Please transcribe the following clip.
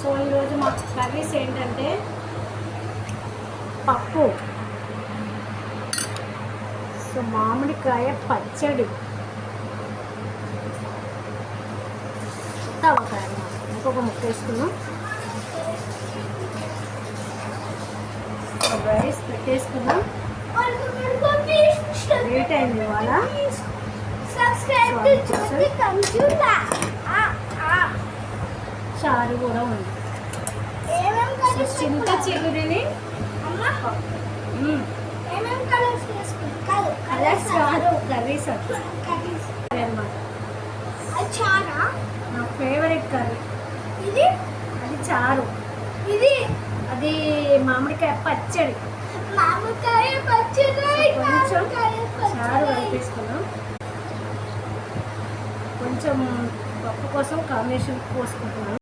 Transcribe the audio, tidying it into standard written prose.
So ఈరోజు మా curries ఏంటంటే పప్పు, సో మామిడికాయ పచ్చడి, ఆవకాయ ఇంకొక ముక్క వేసుకున్నాం, రైస్ పెట్టేసుకున్నాం. లేట్ అయింది ఇవాళ. చారు కూడా ఉంది. చింత చిగురిని కలర్స్ కాదు, కర్రీస్ అన్నమాట. నా ఫేవరెట్ కర్రీ ఇది. అది చారు, ఇది అది మామిడికాయ పచ్చడి. కొంచెం చారు కలిపేసుకున్నాం. కొంచెం పప్పు కోసం కాంబినేషన్ పోసుకుంటున్నాను.